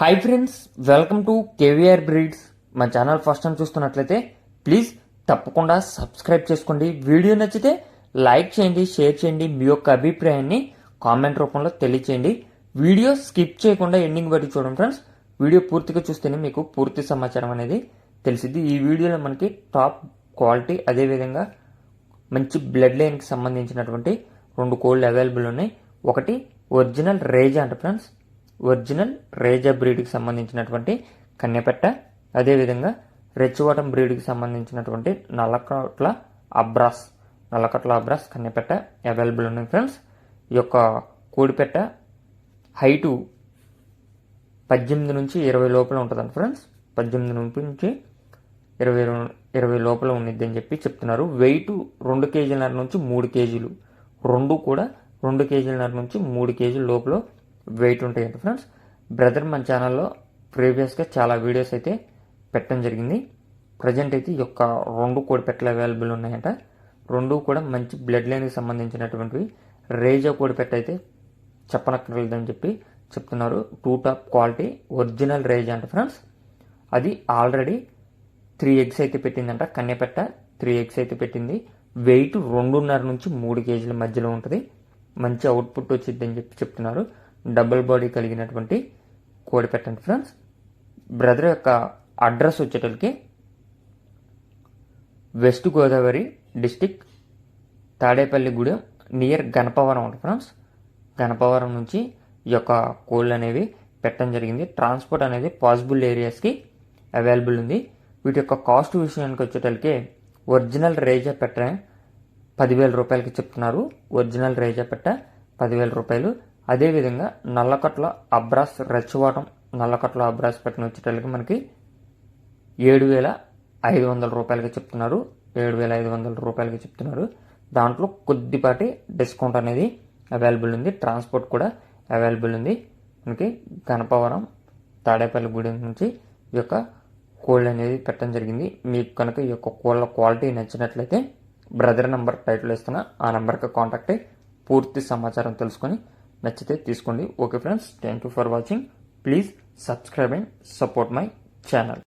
Hi friends, welcome to KVR breeds. మా channel first time చూస్తున్నట్లయితే please తప్పకుండా సబ్స్క్రైబ్ చేసుకోండి. వీడియో నచ్చితే లైక్ చేయండి, షేర్ చేయండి. మీ యొక్క అభిప్రాయాన్ని కామెంట్ రూపంలో తెలియచేయండి. వీడియో స్కిప్ చేయకుండా ఎండింగ్ వరకు చూడండి ఫ్రెండ్స్. వీడియో పూర్తిగా చూస్తేనే మీకు పూర్తి సమాచారం అనేది తెలిసింది. ఈ వీడియోలో మనకి టాప్ క్వాలిటీ, అదేవిధంగా మంచి బ్లడ్ లైన్కి సంబంధించినటువంటి 2 కోళ్ళు అవైలబుల్ ఉన్నాయి. ఒకటి ఒరిజినల్ రేజా అంట ఫ్రెండ్స్, ఒరిజినల్ రేజా బ్రీడ్కి సంబంధించినటువంటి కన్నెపెట్ట, అదేవిధంగా రెచ్చివాటం బ్రీడ్కి సంబంధించినటువంటి నల్లకట్ల అబ్రాస్ కన్నెపెట్ట అవైలబుల్ ఉన్నాయి ఫ్రెండ్స్. ఈ యొక్క కోడిపెట్ట హైటు 18 నుంచి 20 లోపల ఉంటుందండి ఫ్రెండ్స్. 18 నుంచి 20 లోపల ఉండిద్ది అని చెప్పి చెప్తున్నారు. వెయిట్ 2 కేజీలన్నర నుంచి 3 కేజీలు, రెండు కూడా 2 కేజీలన్నర నుంచి 3 కేజీల లోపల వెయిట్ ఉంటాయంట ఫ్రెండ్స్. బ్రదర్ మన ఛానల్లో ప్రీవియస్గా చాలా వీడియోస్ అయితే పెట్టడం జరిగింది. ప్రజెంట్ అయితే ఈ యొక్క 2 కోడిపెట్టలు అవైలబుల్ ఉన్నాయంట. 2 కూడా మంచి బ్లడ్ లైన్కి సంబంధించినటువంటివి. రేజా కోడిపెట్ట అయితే చెప్పనక్కర్లేదని చెప్పి చెప్తున్నారు. 2 టాప్ క్వాలిటీ ఒరిజినల్ రేజా అంట ఫ్రెండ్స్. అది ఆల్రెడీ 3 ఎగ్స్ అయితే పెట్టిందంట. కన్నెపెట్ట 3 ఎగ్స్ అయితే పెట్టింది. వెయిట్ 2.5 నుంచి 3 కేజీల మధ్యలో ఉంటుంది. మంచి అవుట్పుట్ వచ్చిందని చెప్పి చెప్తున్నారు. డబుల్ బాడీ కలిగినటువంటి కోడిపెట్ట అంట ఫ్రెండ్స్. బ్రదర్ యొక్క అడ్రస్ వచ్చేటప్పటికి west Godavari district, Tadepalligudem near Ganapavaram అంట ఫ్రెండ్స్. గణపవరం నుంచి ఈ యొక్క కోళ్ళు అనేవి పెట్టడం జరిగింది. ట్రాన్స్పోర్ట్ అనేది పాసిబుల్ ఏరియాస్కి అవైలబుల్ ఉంది. వీటి యొక్క కాస్ట్ విషయానికి వచ్చేటప్పటికి ఒరిజినల్ రేజా పెట్ట 10,000 రూపాయలకి చెప్తున్నారు. ఒరిజినల్ రేజా పెట్ట 10,000 రూపాయలు. అదేవిధంగా నల్లకట్ల అబ్రాస్ రెచ్చవాటం నల్లకట్ల అబ్రాస్ పెట్టిన వచ్చేటప్పటికి మనకి 7,500 రూపాయలకి చెప్తున్నారు. 7,500 రూపాయలకి చెప్తున్నారు. దాంట్లో కొద్దిపాటి డిస్కౌంట్ అనేది అవైలబుల్ ఉంది. ట్రాన్స్పోర్ట్ కూడా అవైలబుల్ ఉంది. మనకి గణపవరం తాడేపల్లిగూడెం నుంచి ఈ యొక్క కోళ్ళు అనేది పెట్టడం జరిగింది. మీకు కనుక ఈ యొక్క కోళ్ళ క్వాలిటీ నచ్చినట్లయితే బ్రదర్ నెంబర్ టైటిల్ ఇస్తున్నా, ఆ నెంబర్కి కాంటాక్ట్ అయ్యి పూర్తి సమాచారం తెలుసుకొని నచ్చితే తీసుకోండి. Okay friends, thank you for watching. Please subscribe and support my channel.